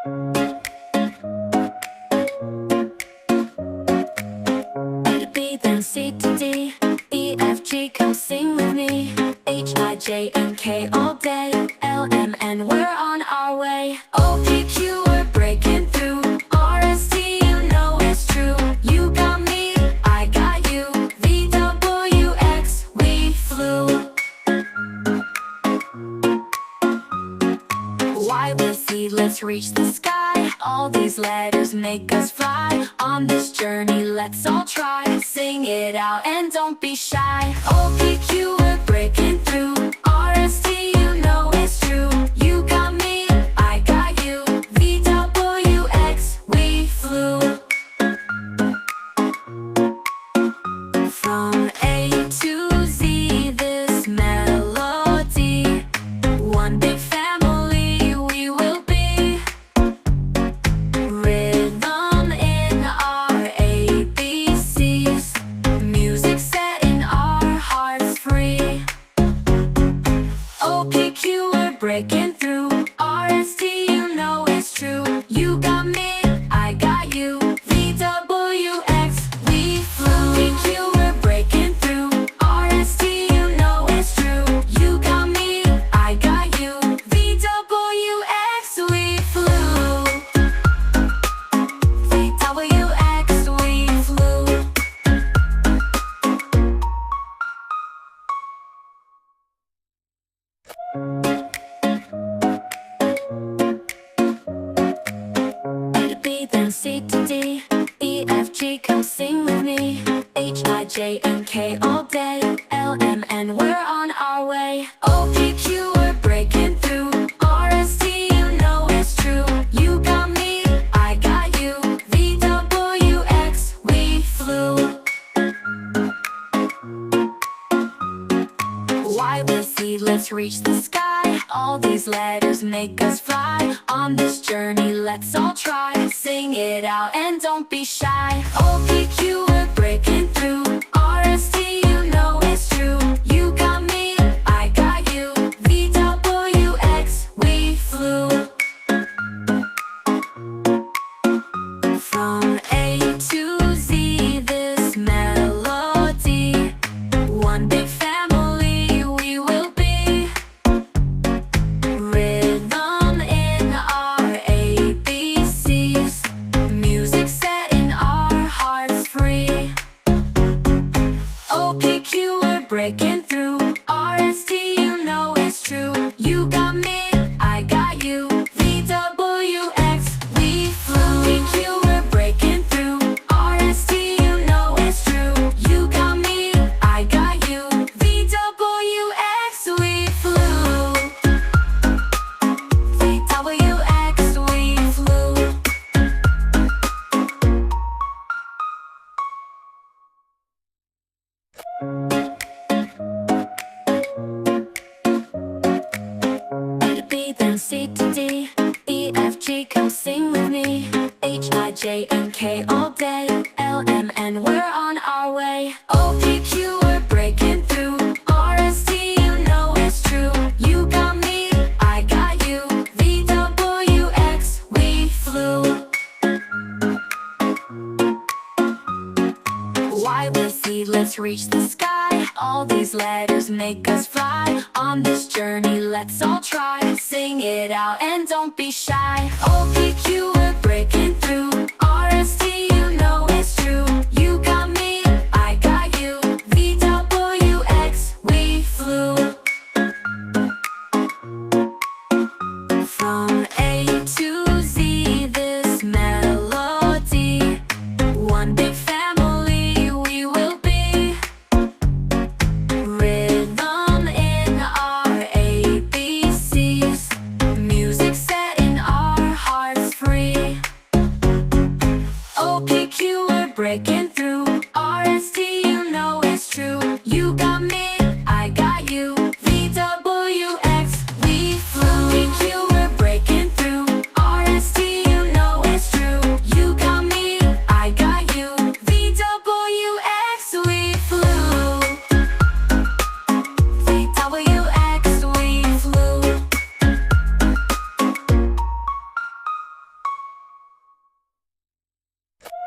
A to B, then C to D, E, F, G, come sing with me. H, I, J, and K all day, L, M, N, we're on our way. O, P, Q, we're breaking through. R, S, T, you know it's true. You got me, I got you. V, W, X, we flew. Y with Z, let's reach the sky. All these letters make us fly. On this journey, let's all try. Sing it out and don't be shy. O, P, Q, we're breaking through. R, S, T, you know it's true. You got me, I got you. V, W, X, we flew. From A to Z, this melody, one big family we will be. Rhythm in our ABCs, music setting our hearts free. O, P, Q, we're breaking through. R, S, T, you know it's true. You got me, I got you. V, W, X, we flew. P, Q, we're breaking through. R, S, T, you know it's true. You got me, I got you. V, W, X, we flew. V, W, X, we flew. A to B, then C to D, E, F, G, come sing with me. H, I, J, and K all day, L, M, N, we're on our way. O, P, Q, we're breaking through. R, S, T, you know it's true. You got me, I got you. V, W, X, we flew. Y with Z, let's reach the sky. All these letters make us fly. On this journey, let's all try. Sing it out and don't be shy. O, P, Q, we're breaking through. R, S, T, you know it's true. You got me, I got you. V, W, X, we flew. From A to Z, this melody, one big family we will be. Rhythm in our ABCs, music setting our hearts free. O, P, Q, we're breaking through. R, S, T, you know it's true. You got me, I got you. V, W, X, we flew. P, Q, we're breaking through. R, S, T, you know it's true. You got me, I got you. V, W, X, we flew. V, W, X, we flew. A to B, then C to D, E, F, G, come sing with me. H, I, J, and K all day, L, M, N, we're on our way. O, P, Q, we're breaking through. R, S, T, you know it's true. You got me, I got you. V, W, X, we flew. Y with Z, let's reach the sky. All these letters make us fly. On this journey, let's all try. Sing it out and don't be shy. O, P, Q, we're breaking through. R, S, T, you know it's true. You got me, I got you. V, W, X, we flew. From A to Z, this melody, one big family we will be. Rhythm in our ABCs, music setting our hearts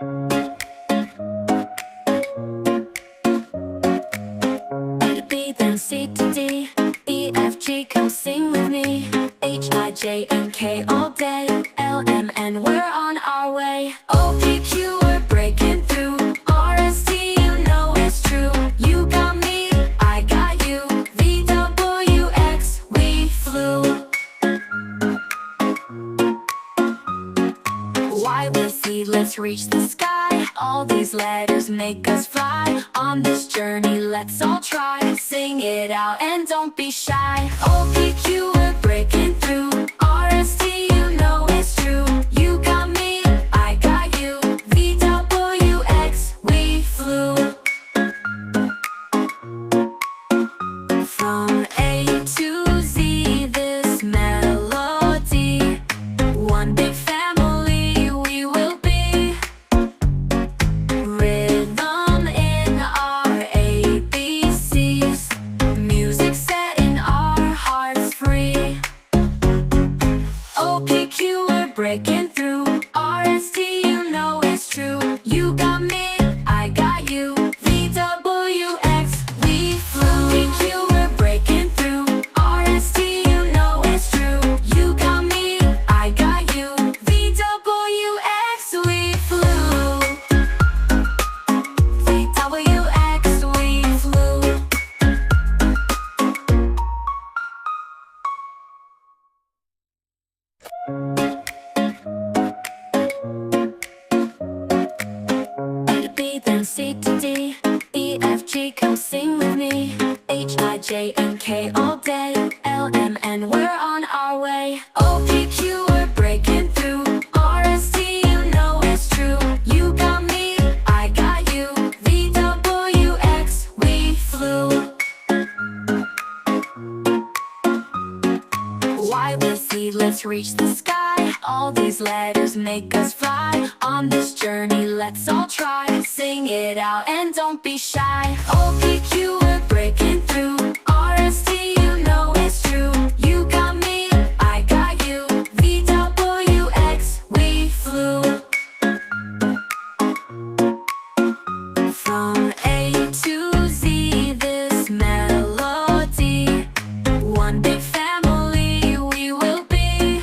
B, then C to D, E, F, G, come sing with me. H, I, J, and K all day. L, M, N, we're on our way. O, P, Q, we're breaking through. R, S, T, you know it's true. You got me, I got you. V, W, X, we flew. Y with Z, let's reach the sky. All these letters make us fly. On this journey, let's all try. Sing it out and don't be shy. O, P, Q, we're breaking through. R, S, T, you know it's true. You got me, I got you. V, W, X, we flew. From A to Z, this melody. One big family we will be. Rhythm in our ABCs. Music setting our hearts free. O, P, Q, we're breaking through. R, S, T, you know it's true. You got me, I got you. V, W, X, we flew. P, Q, we're breaking through. R, S, T, you know it's true. You got me, I got you. V, W, X, we flew. V, W, X, we flew. B, then C to D, E, F, G, come sing with me. H, I, J, and K all day. L, M, N, we're on our way. O, P, Q, we're breaking through. R, S, T, you know it's true. You got me, I got you. V, W, X, we flew. Y with Z, let's reach the sky. All these letters make us fly. On this journey, let's all try. Sing it out and don't be shy. O, P, Q, we're breaking through. R, S, T, you know it's true. You got me, I got you. V, W, X, we flew. From A to Z, this melody. One big family we will be.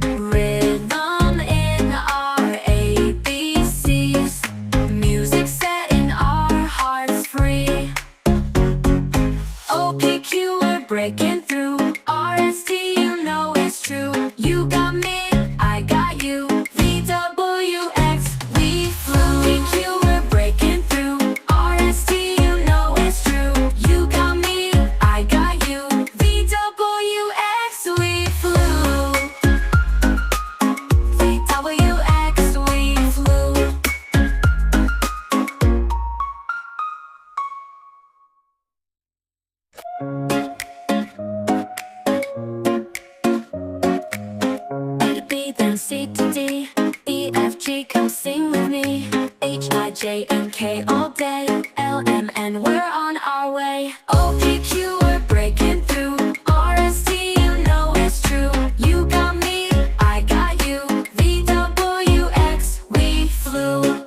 Rhythm in our ABCs. Music setting our hearts free. O, P, Q, we're breaking through. R, S, T, you know it's true. You got me, I got you. V, W, X, we flew. P, Q, we're breaking through. R, S, T, you know it's true. You got me, I got you. V, W, X, we flew. V, W, X, we flew. B, then C to D, E, F, G, come sing with me. H, I, J, and K all day. L, M, N, we're on our way. O, P, Q, we're breaking through. R, S, T, you know it's true. You got me, I got you. V, W, X, we flew.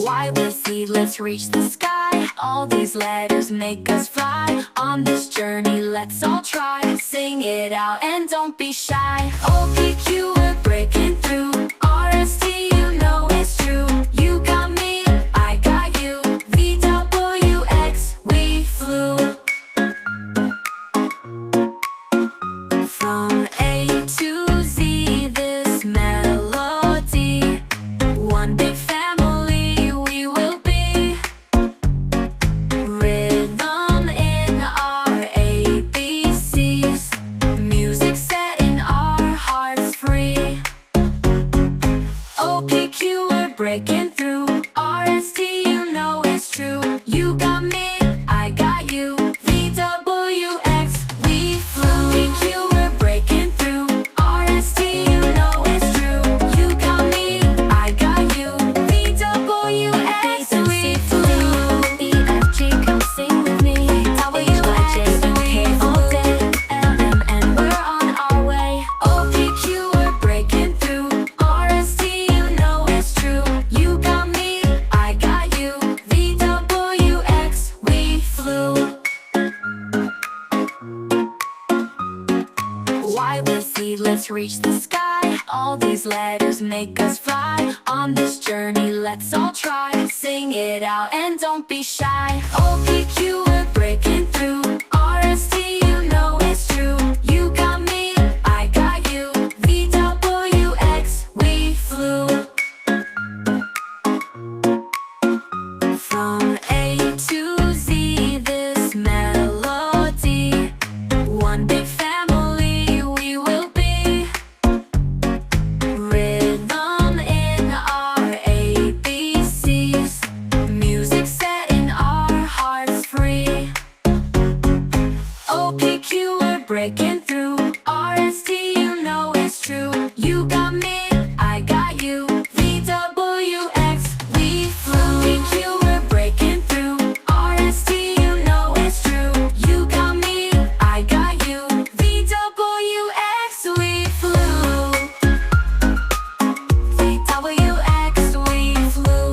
Y with Z, let's reach the sky. All these letters make us fly. On this journey, let's all try. Sing it out and don't be shy. O, P, Q, we're breaking through. R, S, T, you know it's true. You got me, I got you. V, W, X, we flew. From A to Z, this melody. One big family we will be. Rhythm in our ABCs. Music setting our hearts free. Y with Z, let's reach the sky. All these letters make us fly. On this journey, let's all try. Sing it out and don't be shy. O, P, Q, we're breaking through. R, S, T, you know it's true. You got me, I got you. V, W, X, we flew. From A to Z, this melody. One big family we will be. Rhythm in our ABCs. Music setting our hearts free. O, P, Q, we're breaking through. R, S, T, you know it's true. You got me, I got you. V, W, X, we flew. P, Q, we're breaking through. R, S, T, you know it's true. You got me, I got you. V, W, X, we flew. V, W, X, we flew.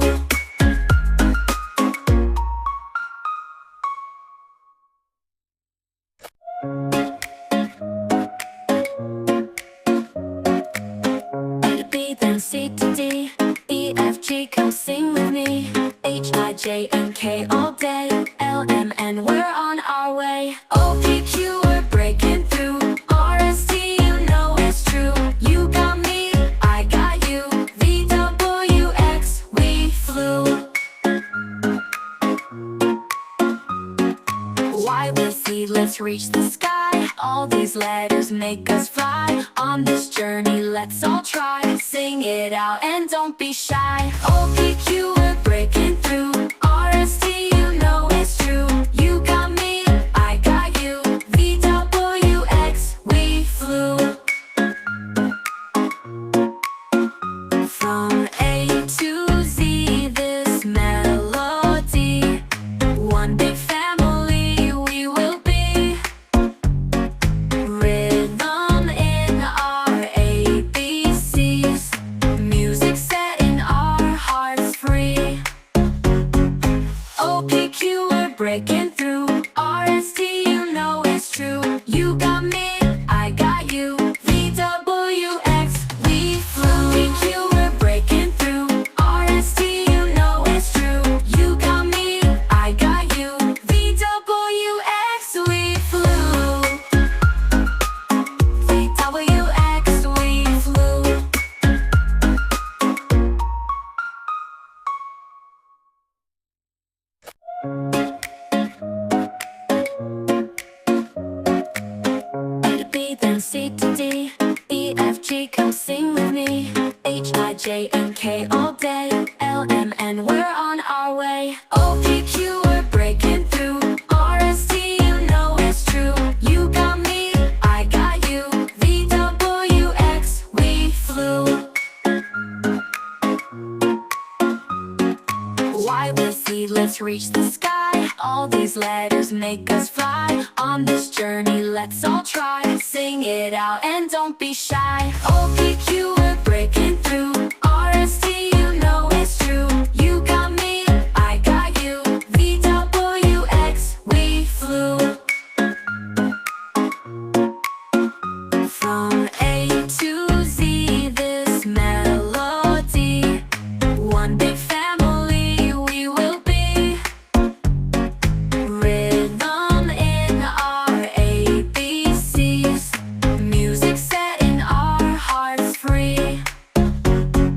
B, then C to D, E, F, G, come sing with me. H, I, J, and K all day. L, M, N, we're on our way. O, P, Q, we're breaking through. R, S, T, you know it's true. You got me, I got you. V, W, X, we flew. Y with Z, let's reach the sky. All these letters make us fly. On this journey, let's all try. Sing it out and don't be shy. O, P, Q, we're breaking through. R, S, T, you know it's true. You got me, I got you. V, W, X, we flew. From A to Z, this melody. One big family we will be. Rhythm in our ABCs. Music setting our hearts free. O, P, Q, we're breaking through. R, S, T, you know it's true. You got me, I got you. V, W, X, we flew. P, Q, we're breaking through. R, S, T, you know it's true. You got me, I got you. V, W, X, we flew. V, W, X, we flew. B, then C to D, E, F, G, come sing with me. H, I, J, and K all day. L, M, N, we're on our way. O, P, Q, we're breaking through. R, S, T, you know it's true. You got me, I got you. V, W, X, we flew. Y with Z, let's reach the sky. All these letters make us fly. On this journey, let's all try. Sing it out and don't be shy. O, P, Q, we're breaking through.